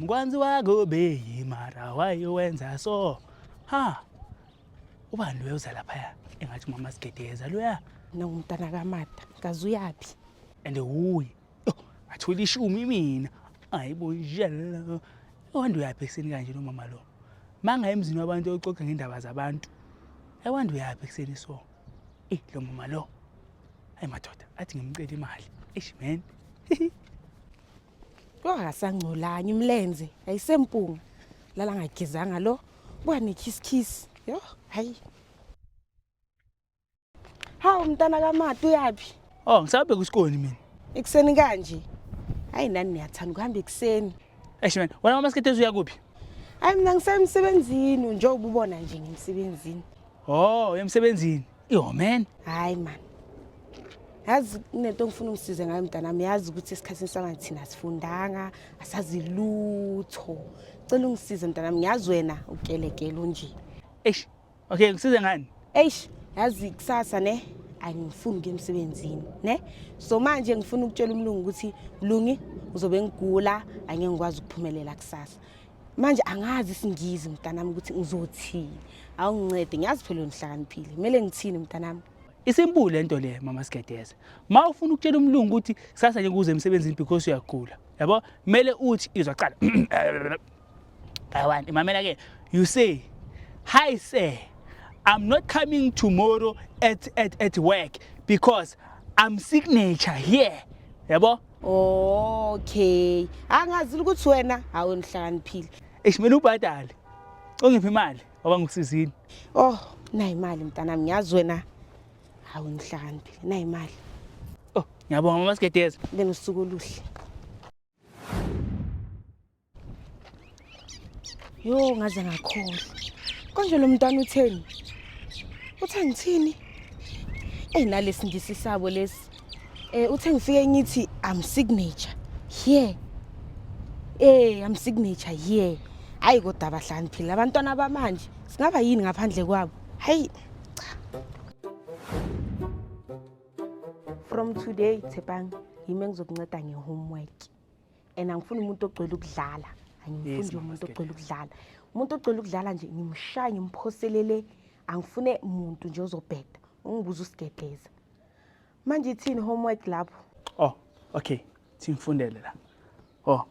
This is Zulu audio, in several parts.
ngikwanzi wakobe imara wayowenza so ha ubani lo uza lapha engathi mama Sigedeza loya Nomntana kaMata kazuyapi and uyi athola ishumi mina ayibo njalo wandu yaphi ekseni kanje no mama lo manga emzini wabantu oxoxa ngendaba zabantu wandu yaphi ekseni so lo mama lo hayi madoda athi ngimcela imali man Akasangcolanye imlenze ayisempunga lala ngagezanga lo buka nekiss yo hayi Hawu umntana kaMata uyapi ngisabhe kusikoni mina ekseni kanje hayi nani niyathanda ukuhamba ekseni man wena mama Sigedeza uyakuphi hayi mina ngisemsebenzini njengoba ubona nje ngimsebenzini emsebenzini man hayi man yazi kunento ngifuna ungisize ngayo mntanami yazi ukuthi esikhathini sangathina sifundanga asazi lutho cela ungisize mntanami ngiyazi wena ukelekele unje okay ngisize ngani yazi kusasa ne angifuni ke emsebenzini ne so manje ngifuna ukutshela umlungu ukuthi mlungi uzobe ngigula angeke ngikwazi ukuphumelela kusasa manje angazi singizi mntanami ukuthi ngizothini awungincede ngiyazi phela unihlakaniphile kumele ngithini mntanami Isimple lento le mama Sigedeza. Mawufuna ukutshela umlungu ukuthi kusasa nje kuze emsebenzini because uyagula. Yabo? Mele uthi izwaqala. Awani mamela ke you say, "Hi sir, I'm not coming tomorrow at work because I'm signature here." Yabo? Okay. Angazi ukuthi wena awunihlakaniphile. Mina ubhadale. Ongiphi imali ngoba ngikusizini. Nayi imali mntanami ngiyazi wena awunihlakaniphile. Nayi imali. Ngiyabonga mama Sigedeza. Bena usuku oluhle. Yo ngaze ngakhohlwa. Konje lo mntwana utheni? Uthe ngithini? Nalesi ngisisabo lesi. Uthe ngifike ngithi I'm signature here. I'm signature here. Hayi kodwa abahlaniphile abantwana bamanje singaba yini ngaphandle kwabo? Hayi. From today Tshepang yimi ngizokunceda ngehomework. Angifuni umuntu ogcwele ukudlala. Angifuni nje umuntu ogcwele ukudlala. Umuntu ogcwele ukudlala nje ngimshaya ngimphoselele angifune umuntu nje ozobheda. Ungibuza uSigedeza. Manje ithini homework lapho? Okay. Singifundele la.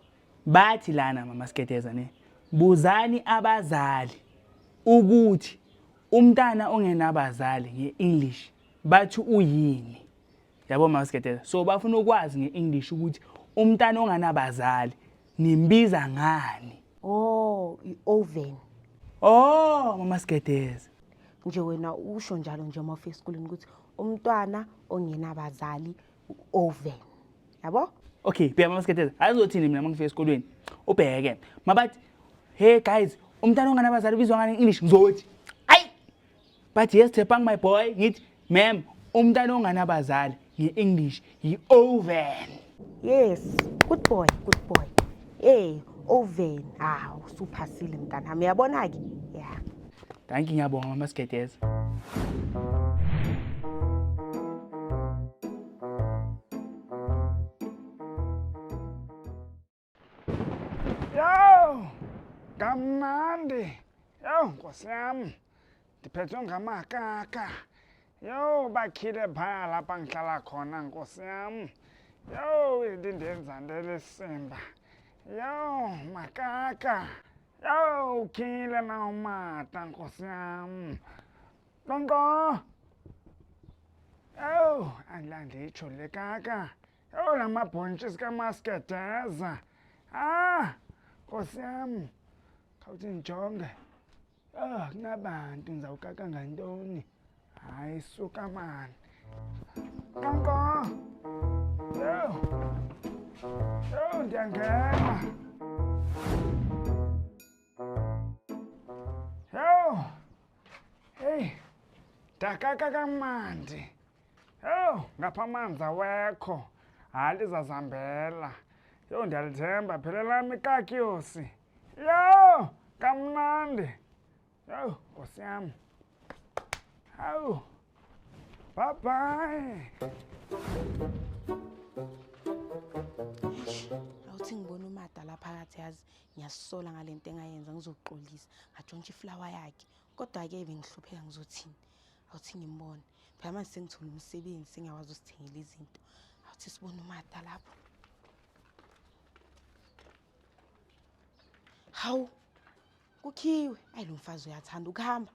Bathi lana mama Sigedeza ne. Buzani abazali ukuthi umntana ongenabazali ngeEnglish bathi uyini. Yabo mama Sigedeza. So bafuna ukwazi ngeEnglish ukuthi umntana onganabazali nimbiza ngani? I-oven. Mama Sigedeza. Nje wena usho njalo nje uma ufika esikoleni ukuthi umntwana ongenabazali u-oven. Yabo? Okay, phela mama Sigedeza. Azothini mina mangifika esikoleni? Ubheke. Mabathi, "Hey guys, umntana onganabazali ubizwa ngani ngeEnglish?" Ngizothi, "Ayi! But yes, Tshepang my boy, ngithi, ma'am, umntana onganabazali ngeEnglish yi-oven." Yes, good boy. Oven. Usuphasile mntana. Uyabona ke? Yeah. Thank you ngiyabonga mama Sigedeza. Yo! Kamnandi. Yo, Nkosi yami. Ndiphethwe ngamakaka. Yo, bakhile phaya lapha ngihlala khona Nkosi yami. Yo, lindenza ndelesimba. Yo, makaka. Yo, ukhile na umata Nkosi yami. Nkonko. Yo, andlanditsho le kaka. Yo, lamabhontshisi kaMasigedeza. Nkosi yami. Khawuthi njonge. Kunabantu ngizawukaka ngantoni? Hayi suka man. Nkonko. Yo, ndiyangena. Yo. Hey. Ndakaka kamandi. Yo, ngapha amanzi awekho. Hayi zazambela. Yo, ndiyalithemba phela lami ikakyosi. Yo, kamnandi. Yo, Nkosi yami. Hawu. Bye-bye. Awuthi ngibona uMata la phakathi yazi ngiyasola ngalento engayenza ngizoxolisa ngatshontsha iflower yakhe kodwa ke bengihlupheka ngizothini awuthi ngimbone phela manje sengithola umsebenzi sengiyakwazi usithengela izinto awuthi sibone uMata lapho hawu kukhiwe ayi lo mfazi uyathanda ukuhamba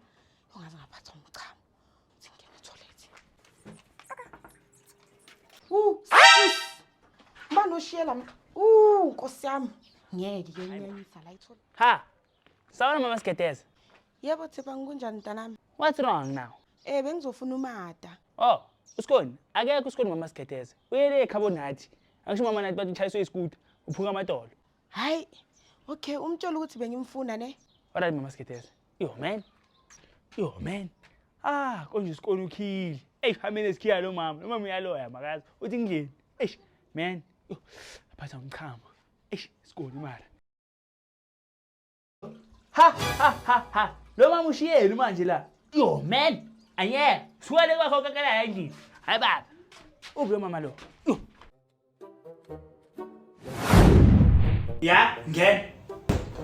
ungaze ngaphathwa umchamo uthi ngene etoilet sis manje ushiyela Nkosi yami ngeke ke inyanyisa la ithola Ha, sawona mama Sigedeza. yebo Themba ngikunjani mntanami What's wrong now? bengizofuna uMata Oh, uSkhoni, akekho uSkhoni mama Sigedeza. Uyele ekhabo nathi. Angisho mama nathi bathi utshayiswe iscooter, uphuka amadolo. hayi okay umtshela ukuthi bengimfuna ne Alright mama Sigedeza. Yo man. Ah, konje uSkhoni ukhili. Hamene esikhiya lo mama. Lo mama uyaloya makazi. Uthi ngini? Man. Yo, aphatha umchamo. USkhoni mara. Ha. Lo mama ushiyela manje la. Yo man. Anye, swale kwakho kakala yangini. Hayi baba. Ubi lo mama lo. Ya, ngene.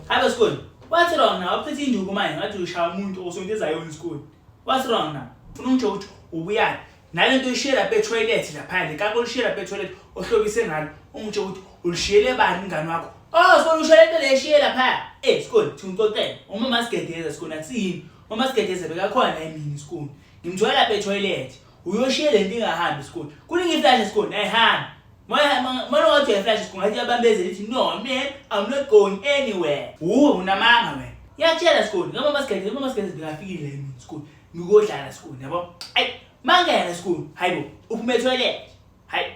Hayi USkhoni. What's wrong now? Uphethe induku manje ngathi ushaya umuntu osondeza yona isikole. What's wrong now? Ufuna ungisho ukuthi ubuyaphi? Nalento ishare lapha etoilet lapha kako lishare lapha etoilet ohlobise ngalo. Ungisho ukuthi ulishiyele bani ingane wakho? Oh, USkhoni ushaya lento leshiyele lapha. USkhoni, thungixoxele. Umama Sigedeza USkhoni akusini. Umama Sigedeza bekakhona la emini USkhoni. Ngimthola lapha etoilet. Uyoshiya lento ingahambi USkhoni. Kuningi iflash USkhoni ayihambi. Mara wathi uyaflash USkhoni ngathi yabambezela ithi no man, I'm not going anywhere. Unamanga wena. Yatshela USkhoni, Mama Sigedeza bekafikile la emini USkhoni. Ngikodlala USkhoni yabo. Ayi, mangena USkhoni. Hayibo, uphume etoilet. Hayi,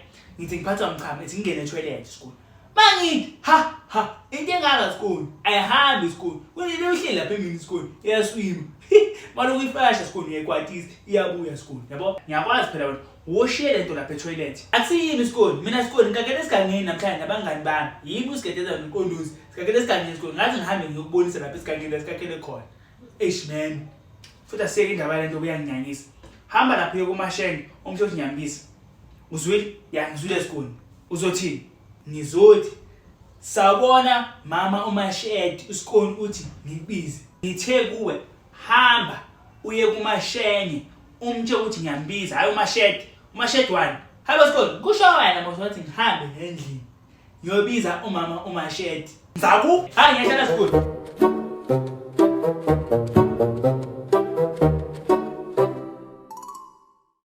ngithi ngiphathwa umchamo, ngithi ngene etoilet USkhoni. Mangithi ha into engaka USkhoni ayihambi USkhoni kunile uhleli lapha emini USkhoni iyaswima manje ukuyifasha USkhoni uyayikwatisa iyabuya USkhoni yabo ngiyakwazi phela wena woshiye lento lapha etoilet akusiyini USkhoni mina USkhoni ngakele esigangeni namhlanje nabangani bami yibo Sigedeza noNkondozi sikakele esigangeni USkhoni ngathi ngihambe ngiyokubonisa lapha esigangeni esikakele khona man futhi asiyeke indaba lento kuyanginyanyisa hamba lapha yokumashenge umhlothi nyambisa uzwile ya ngizwile USkhoni uzothini Nizothi sabona mama uMashedi uSkhoni uthi ngibize ngithe kuwe hamba uye kumashenye umtshe uthi ngiyambiza hayi uMashedi 1 hayi USkhoni kusho wena manje uthi ngihambe endlini ngiyobiza umama uMashedi ngizaku hayi ngiyahlala USkhoni